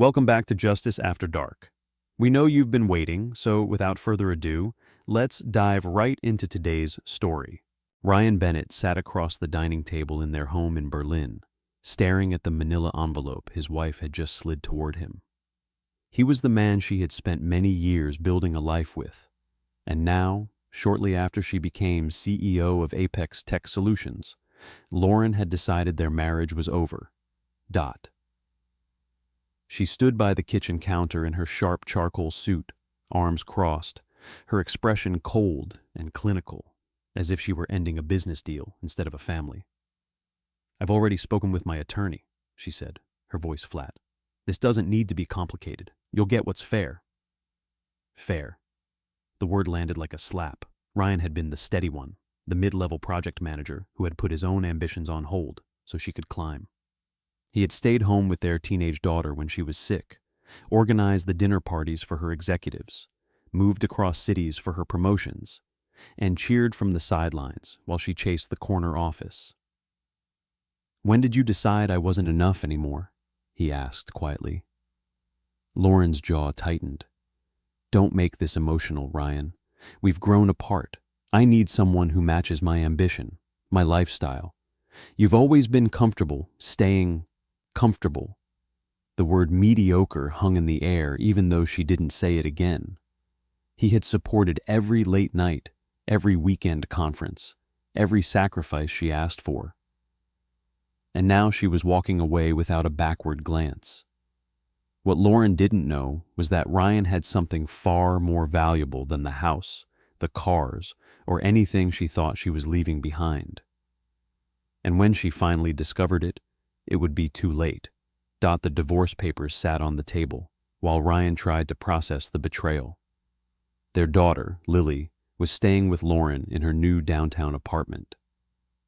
Welcome back to Justice After Dark. We know you've been waiting, so without further ado, let's dive right into today's story. Ryan Bennett sat across the dining table in their home in Berlin, staring at the manila envelope his wife had just slid toward him. He was the man she had spent many years building a life with, and now, shortly after she became CEO of Apex Tech Solutions, Lauren had decided their marriage was over. She stood by the kitchen counter in her sharp charcoal suit, arms crossed, her expression cold and clinical, as if she were ending a business deal instead of a family. "I've already spoken with my attorney," she said, her voice flat. "This doesn't need to be complicated. You'll get what's fair." Fair. The word landed like a slap. Ryan had been the steady one, the mid-level project manager who had put his own ambitions on hold so she could climb. He had stayed home with their teenage daughter when she was sick, organized the dinner parties for her executives, moved across cities for her promotions, and cheered from the sidelines while she chased the corner office. "When did you decide I wasn't enough anymore?" he asked quietly. Lauren's jaw tightened. "Don't make this emotional, Ryan. We've grown apart. I need someone who matches my ambition, my lifestyle. You've always been comfortable staying comfortable." The word mediocre hung in the air even though she didn't say it again. He had supported every late night, every weekend conference, every sacrifice she asked for. And now she was walking away without a backward glance. What Lauren didn't know was that Ryan had something far more valuable than the house, the cars, or anything she thought she was leaving behind. And when she finally discovered it, it would be too late. The divorce papers sat on the table, while Ryan tried to process the betrayal. Their daughter, Lily, was staying with Lauren in her new downtown apartment.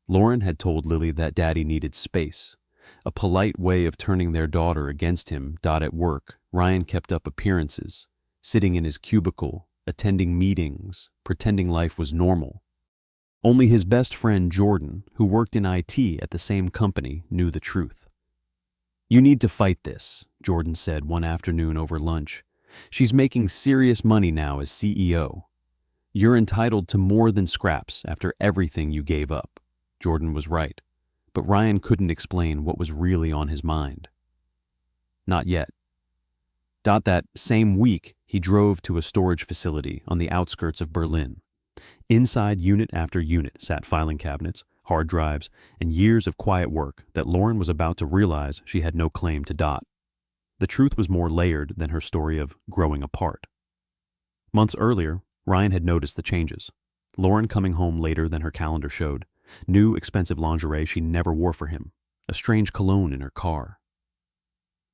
Lauren had told Lily that Daddy needed space, a polite way of turning their daughter against him. At work, Ryan kept up appearances, sitting in his cubicle, attending meetings, pretending life was normal. Only his best friend Jordan, who worked in IT at the same company, knew the truth. "You need to fight this," Jordan said one afternoon over lunch. "She's making serious money now as CEO. You're entitled to more than scraps after everything you gave up." Jordan was right, but Ryan couldn't explain what was really on his mind. Not yet. That same week, he drove to a storage facility on the outskirts of Berlin. Inside, unit after unit sat filing cabinets, hard drives, and years of quiet work that Lauren was about to realize she had no claim to. The truth was more layered than her story of growing apart. Months earlier, Ryan had noticed the changes. Lauren coming home later than her calendar showed, new expensive lingerie she never wore for him, a strange cologne in her car.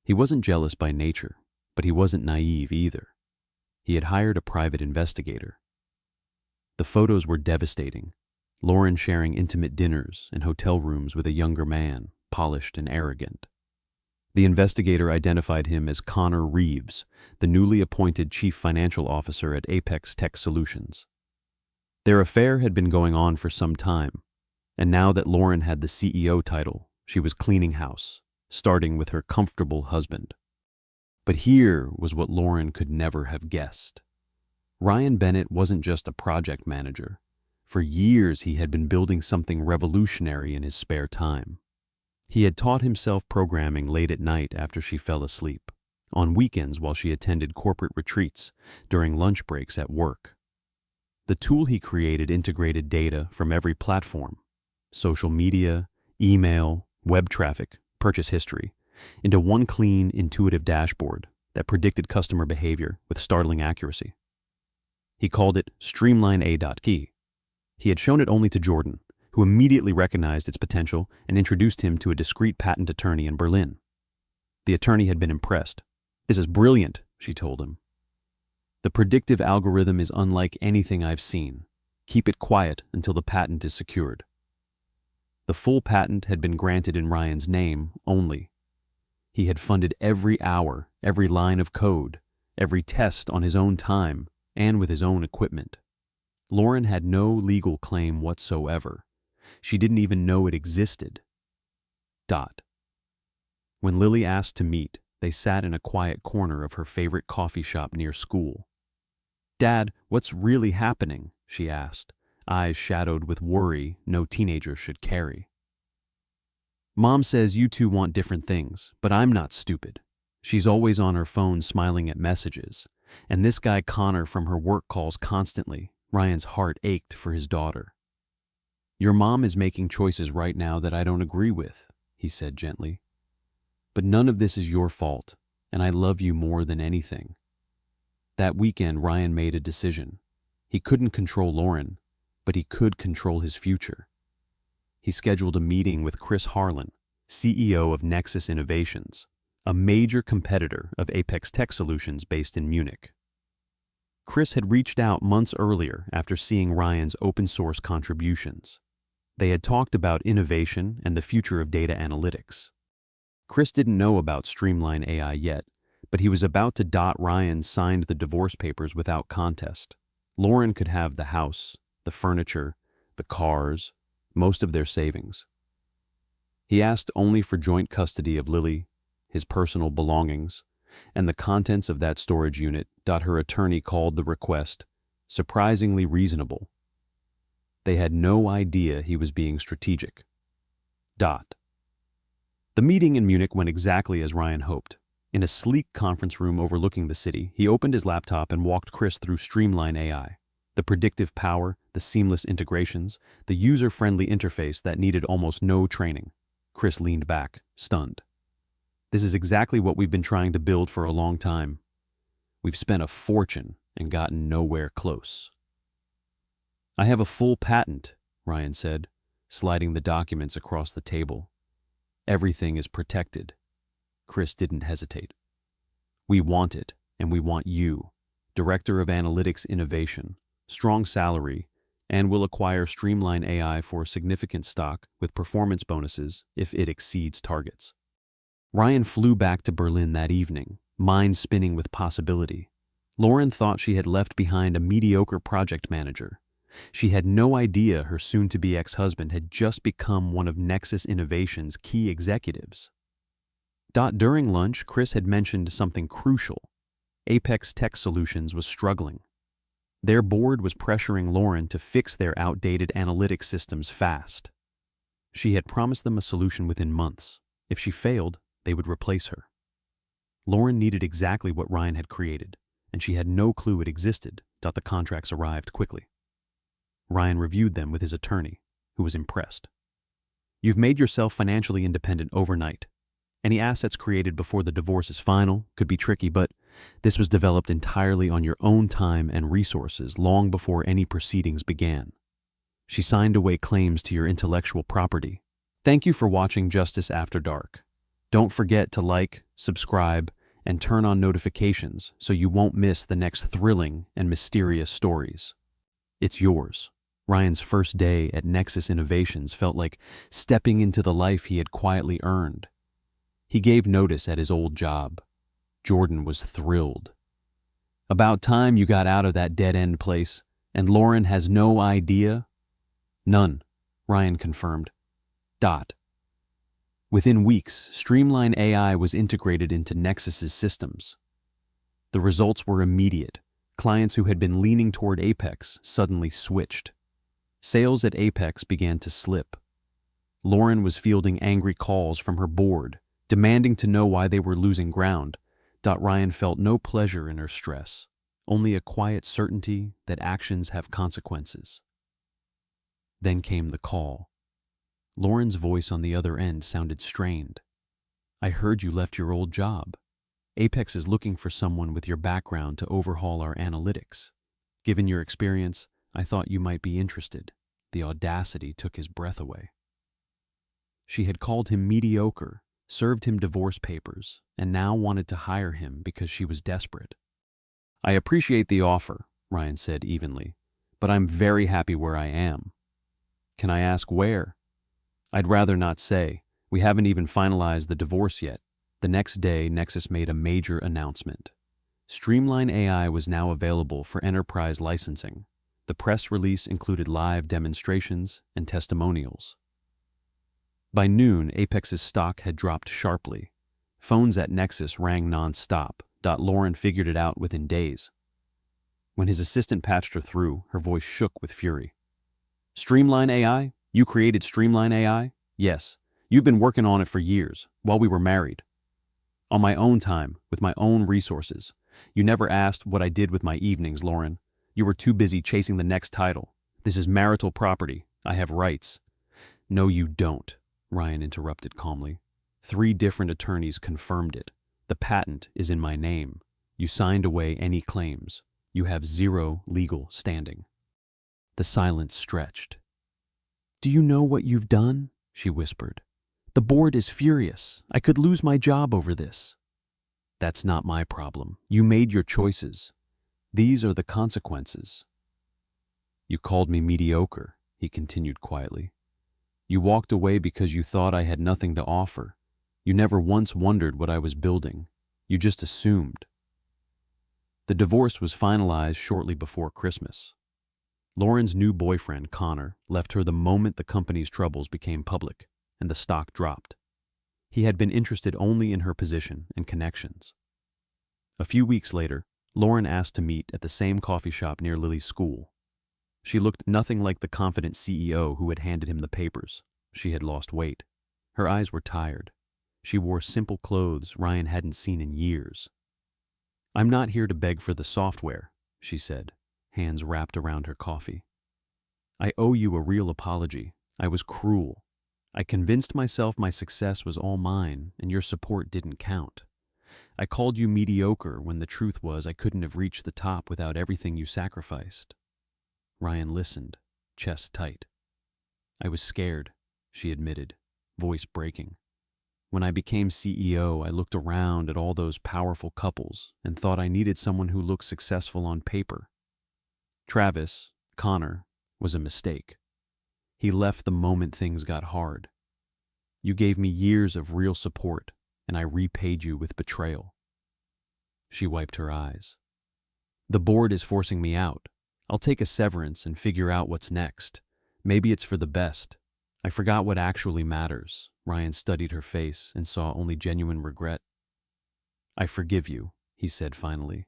He wasn't jealous by nature, but he wasn't naive either. He had hired a private investigator. The photos were devastating. Lauren sharing intimate dinners and hotel rooms with a younger man, polished and arrogant. The investigator identified him as Connor Reeves, the newly appointed chief financial officer at Apex Tech Solutions. Their affair had been going on for some time, and now that Lauren had the CEO title, she was cleaning house, starting with her comfortable husband. But here was what Lauren could never have guessed. Ryan Bennett wasn't just a project manager. For years, he had been building something revolutionary in his spare time. He had taught himself programming late at night after she fell asleep, on weekends while she attended corporate retreats, during lunch breaks at work. The tool he created integrated data from every platform, social media, email, web traffic, purchase history, into one clean, intuitive dashboard that predicted customer behavior with startling accuracy. He called it Streamline AI. He had shown it only to Jordan, who immediately recognized its potential and introduced him to a discreet patent attorney in Berlin. The attorney had been impressed. "This is brilliant," she told him. "The predictive algorithm is unlike anything I've seen. Keep it quiet until the patent is secured." The full patent had been granted in Ryan's name only. He had funded every hour, every line of code, every test on his own time and with his own equipment. Lauren had no legal claim whatsoever. She didn't even know it existed. When Lily asked to meet, They sat in a quiet corner of her favorite coffee shop near school. "Dad, what's really happening?" she asked, eyes shadowed with worry no teenager should carry. "Mom says you two want different things, but I'm not stupid. She's always on her phone smiling at messages, and this guy Connor from her work calls constantly." Ryan's heart ached for his daughter. "Your mom is making choices right now that I don't agree with," he said gently. "But none of this is your fault, and I love you more than anything." That weekend, Ryan made a decision. He couldn't control Lauren, but he could control his future. He scheduled a meeting with Chris Harlan, CEO of Nexus Innovations, a major competitor of Apex Tech Solutions based in Munich. Chris had reached out months earlier after seeing Ryan's open-source contributions. They had talked about innovation and the future of data analytics. Chris didn't know about Streamline AI yet, but he was about to dot Ryan signed the divorce papers without contest. Lauren could have the house, the furniture, the cars, most of their savings. He asked only for joint custody of Lily, his personal belongings, and the contents of that storage unit. Her attorney called the request surprisingly reasonable. They had no idea he was being strategic. The meeting in Munich went exactly as Ryan hoped. In a sleek conference room overlooking the city, he opened his laptop and walked Chris through Streamline AI. The predictive power, the seamless integrations, the user-friendly interface that needed almost no training. Chris leaned back, stunned. "This is exactly what we've been trying to build for a long time. We've spent a fortune and gotten nowhere close." "I have a full patent," Ryan said, sliding the documents across the table. "Everything is protected." Chris didn't hesitate. "We want it, and we want you, Director of Analytics Innovation, strong salary, and will acquire Streamline AI for significant stock with performance bonuses if it exceeds targets." Ryan flew back to Berlin that evening, mind spinning with possibility. Lauren thought she had left behind a mediocre project manager. She had no idea her soon-to-be ex-husband had just become one of Nexus Innovation's key executives. During lunch, Chris had mentioned something crucial. Apex Tech Solutions was struggling. Their board was pressuring Lauren to fix their outdated analytics systems fast. She had promised them a solution within months. If she failed, they would replace her. Lauren needed exactly what Ryan had created, and she had no clue it existed. The contracts arrived quickly. Ryan reviewed them with his attorney, who was impressed. "You've made yourself financially independent overnight. Any assets created before the divorce is final could be tricky, but this was developed entirely on your own time and resources long before any proceedings began." She signed away claims to your intellectual property. Thank you for watching Justice After Dark. Don't forget to like, subscribe, and turn on notifications so you won't miss the next thrilling and mysterious stories. It's yours. Ryan's first day at Nexus Innovations felt like stepping into the life he had quietly earned. He gave notice at his old job. Jordan was thrilled. "About time you got out of that dead-end place, and Lauren has no idea?" "None," Ryan confirmed. Within weeks, Streamline AI was integrated into Nexus's systems. The results were immediate. Clients who had been leaning toward Apex suddenly switched. Sales at Apex began to slip. Lauren was fielding angry calls from her board, demanding to know why they were losing ground. Ryan felt no pleasure in her stress, only a quiet certainty that actions have consequences. Then came the call. Lauren's voice on the other end sounded strained. "I heard you left your old job. Apex is looking for someone with your background to overhaul our analytics. Given your experience, I thought you might be interested." The audacity took his breath away. She had called him mediocre, served him divorce papers, and now wanted to hire him because she was desperate. "I appreciate the offer," Ryan said evenly, "but I'm very happy where I am." "Can I ask where?" "I'd rather not say. We haven't even finalized the divorce yet." The next day, Nexus made a major announcement. Streamline AI was now available for enterprise licensing. The press release included live demonstrations and testimonials. By noon, Apex's stock had dropped sharply. Phones at Nexus rang non-stop. Lauren figured it out within days. When his assistant patched her through, her voice shook with fury. Streamline AI? You created Streamline AI? Yes. You've been working on it for years, while we were married. On my own time, with my own resources. You never asked what I did with my evenings, Lauren. You were too busy chasing the next title. This is marital property. I have rights. No, you don't, Ryan interrupted calmly. 3 different attorneys confirmed it. The patent is in my name. You signed away any claims. You have 0 legal standing. The silence stretched. Do you know what you've done? She whispered. The board is furious. I could lose my job over this. That's not my problem. You made your choices. These are the consequences. You called me mediocre, he continued quietly. You walked away because you thought I had nothing to offer. You never once wondered what I was building. You just assumed. The divorce was finalized shortly before Christmas. Lauren's new boyfriend, Connor, left her the moment the company's troubles became public and the stock dropped. He had been interested only in her position and connections. A few weeks later, Lauren asked to meet at the same coffee shop near Lily's school. She looked nothing like the confident CEO who had handed him the papers. She had lost weight. Her eyes were tired. She wore simple clothes Ryan hadn't seen in years. I'm not here to beg for the software, she said, hands wrapped around her coffee. I owe you a real apology. I was cruel. I convinced myself my success was all mine and your support didn't count. I called you mediocre when the truth was I couldn't have reached the top without everything you sacrificed. Ryan listened, chest tight. I was scared, she admitted, voice breaking. When I became CEO, I looked around at all those powerful couples and thought I needed someone who looked successful on paper. Travis, Connor, was a mistake. He left the moment things got hard. You gave me years of real support, and I repaid you with betrayal. She wiped her eyes. The board is forcing me out. I'll take a severance and figure out what's next. Maybe it's for the best. I forgot what actually matters. Ryan studied her face and saw only genuine regret. I forgive you, he said finally.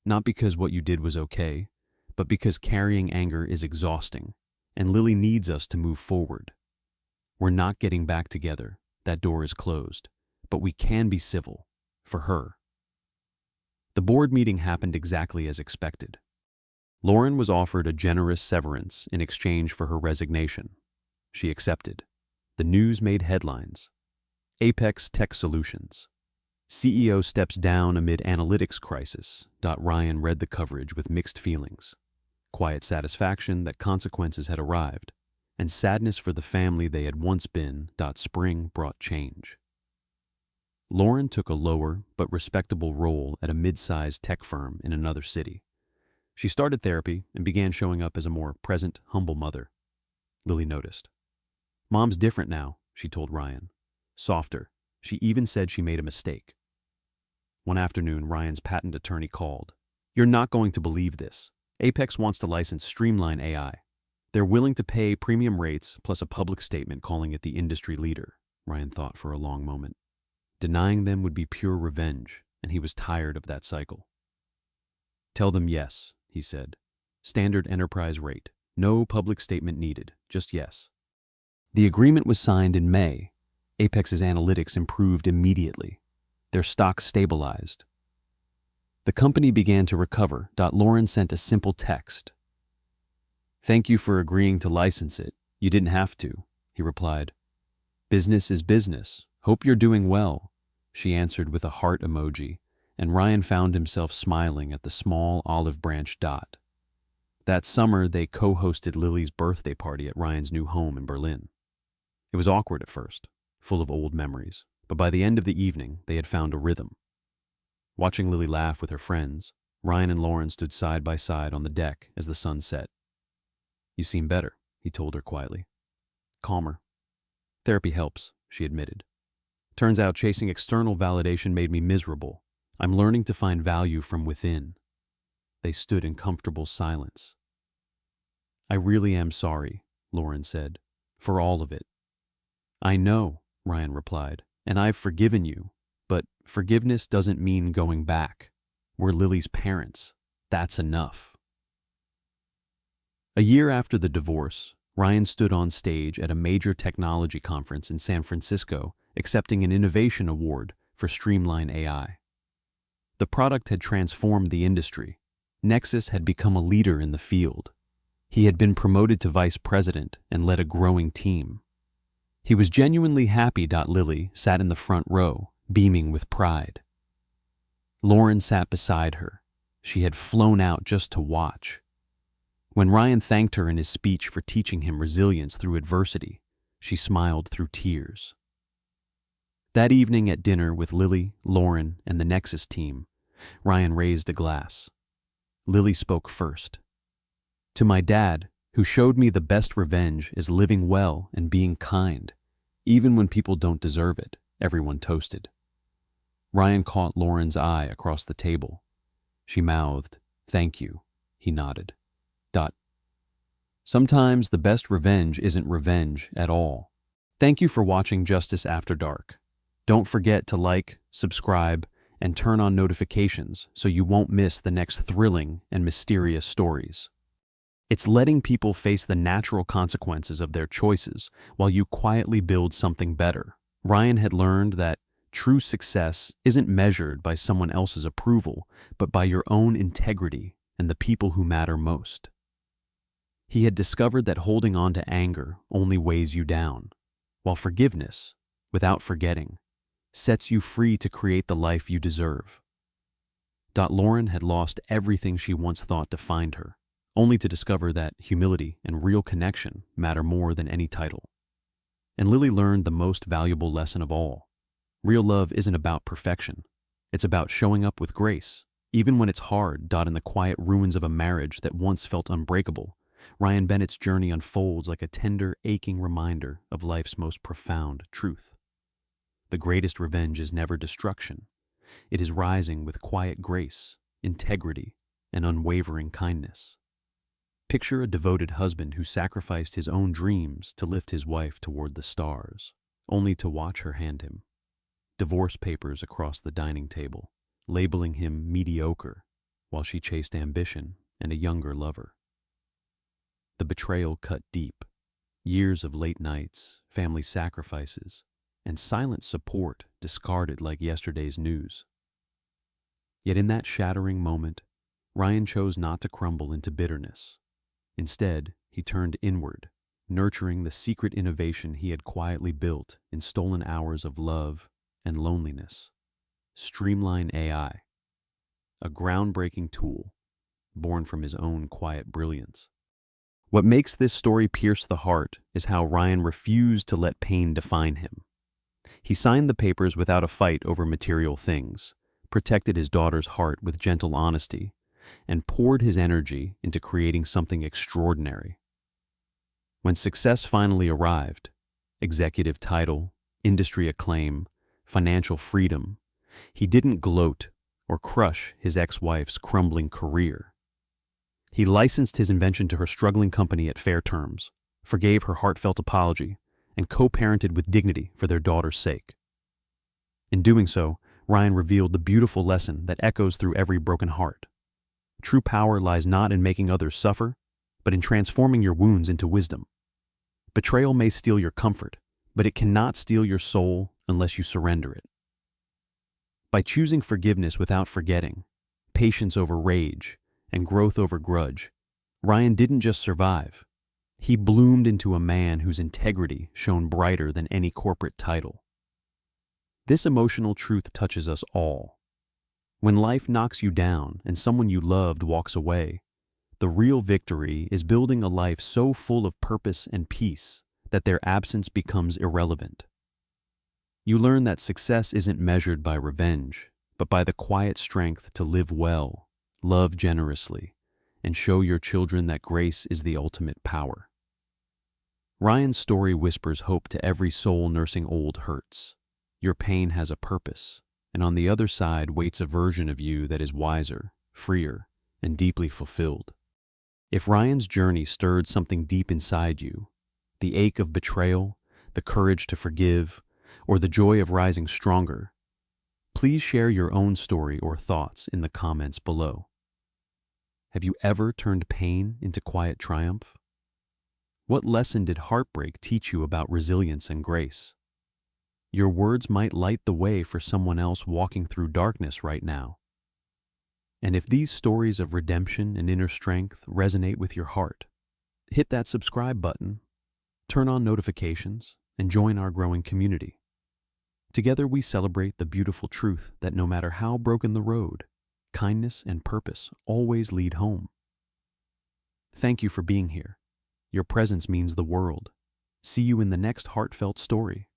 Not because what you did was okay, but because carrying anger is exhausting, and Lily needs us to move forward. We're not getting back together. That door is closed, but we can be civil, for her. The board meeting happened exactly as expected. Lauren was offered a generous severance in exchange for her resignation. She accepted. The news made headlines. Apex Tech Solutions. CEO steps down amid analytics crisis. Ryan read the coverage with mixed feelings. Quiet satisfaction that consequences had arrived, and sadness for the family they had once been. Spring brought change. Lauren took a lower but respectable role at a mid-sized tech firm in another city. She started therapy and began showing up as a more present, humble mother. Lily noticed. Mom's different now, she told Ryan. Softer. She even said she made a mistake. One afternoon, Ryan's patent attorney called. You're not going to believe this. Apex wants to license Streamline AI. They're willing to pay premium rates plus a public statement calling it the industry leader, Ryan thought for a long moment. Denying them would be pure revenge, and he was tired of that cycle. Tell them yes, he said. Standard enterprise rate. No public statement needed, just yes. The agreement was signed in May. Apex's analytics improved immediately. Their stock stabilized. The company began to recover. Lauren sent a simple text. Thank you for agreeing to license it. You didn't have to, he replied. Business is business. Hope you're doing well, she answered with a heart emoji, and Ryan found himself smiling at the small olive branch dot. That summer, they co-hosted Lily's birthday party at Ryan's new home in Berlin. It was awkward at first, full of old memories, but by the end of the evening, they had found a rhythm. Watching Lily laugh with her friends, Ryan and Lauren stood side by side on the deck as the sun set. You seem better, he told her quietly. Calmer. Therapy helps, she admitted. Turns out chasing external validation made me miserable. I'm learning to find value from within. They stood in comfortable silence. I really am sorry, Lauren said, for all of it. I know, Ryan replied, and I've forgiven you, but forgiveness doesn't mean going back. We're Lily's parents. That's enough. A year after the divorce, Ryan stood on stage at a major technology conference in San Francisco, accepting an innovation award for Streamline AI. The product had transformed the industry. Nexus had become a leader in the field. He had been promoted to vice president and led a growing team. He was genuinely happy. Lily sat in the front row, beaming with pride. Lauren sat beside her. She had flown out just to watch. When Ryan thanked her in his speech for teaching him resilience through adversity, she smiled through tears. That evening at dinner with Lily, Lauren, and the Nexus team, Ryan raised a glass. Lily spoke first. "To my dad, who showed me the best revenge is living well and being kind, even when people don't deserve it," everyone toasted. Ryan caught Lauren's eye across the table. She mouthed, "Thank you." He nodded. Sometimes the best revenge isn't revenge at all. Thank you for watching Justice After Dark. Don't forget to like, subscribe, and turn on notifications so you won't miss the next thrilling and mysterious stories. It's letting people face the natural consequences of their choices while you quietly build something better. Ryan had learned that true success isn't measured by someone else's approval, but by your own integrity and the people who matter most. He had discovered that holding on to anger only weighs you down, while forgiveness, without forgetting, sets you free to create the life you deserve. Lauren had lost everything she once thought defined her, only to discover that humility and real connection matter more than any title. And Lily learned the most valuable lesson of all. Real love isn't about perfection. It's about showing up with grace, even when it's hard. In the quiet ruins of a marriage that once felt unbreakable, Ryan Bennett's journey unfolds like a tender, aching reminder of life's most profound truth. The greatest revenge is never destruction. It is rising with quiet grace, integrity, and unwavering kindness. Picture a devoted husband who sacrificed his own dreams to lift his wife toward the stars, only to watch her hand him divorce papers across the dining table, labeling him mediocre, while she chased ambition and a younger lover. The betrayal cut deep. Years of late nights, family sacrifices, and silent support discarded like yesterday's news. Yet in that shattering moment, Ryan chose not to crumble into bitterness. Instead, he turned inward, nurturing the secret innovation he had quietly built in stolen hours of love and loneliness. Streamline AI, a groundbreaking tool born from his own quiet brilliance. What makes this story pierce the heart is how Ryan refused to let pain define him. He signed the papers without a fight over material things, protected his daughter's heart with gentle honesty, and poured his energy into creating something extraordinary. When success finally arrived, executive title, industry acclaim, financial freedom, he didn't gloat or crush his ex-wife's crumbling career. He licensed his invention to her struggling company at fair terms, forgave her heartfelt apology, and co-parented with dignity for their daughter's sake. In doing so, Ryan revealed the beautiful lesson that echoes through every broken heart. True power lies not in making others suffer, but in transforming your wounds into wisdom. Betrayal may steal your comfort, but it cannot steal your soul unless you surrender it. By choosing forgiveness without forgetting, patience over rage, and growth over grudge, Ryan didn't just survive. He bloomed into a man whose integrity shone brighter than any corporate title. This emotional truth touches us all. When life knocks you down and someone you loved walks away, the real victory is building a life so full of purpose and peace that their absence becomes irrelevant. You learn that success isn't measured by revenge, but by the quiet strength to live well, love generously, and show your children that grace is the ultimate power. Ryan's story whispers hope to every soul nursing old hurts. Your pain has a purpose, and on the other side waits a version of you that is wiser, freer, and deeply fulfilled. If Ryan's journey stirred something deep inside you, the ache of betrayal, the courage to forgive, or the joy of rising stronger, Please share your own story or thoughts in the comments below. Have you ever turned pain into quiet triumph? What lesson did heartbreak teach you about resilience and grace? Your words might light the way for someone else walking through darkness right now. And if these stories of redemption and inner strength resonate with your heart, hit that subscribe button, turn on notifications, and join our growing community. Together we celebrate the beautiful truth that no matter how broken the road, kindness and purpose always lead home. Thank you for being here. Your presence means the world. See you in the next heartfelt story.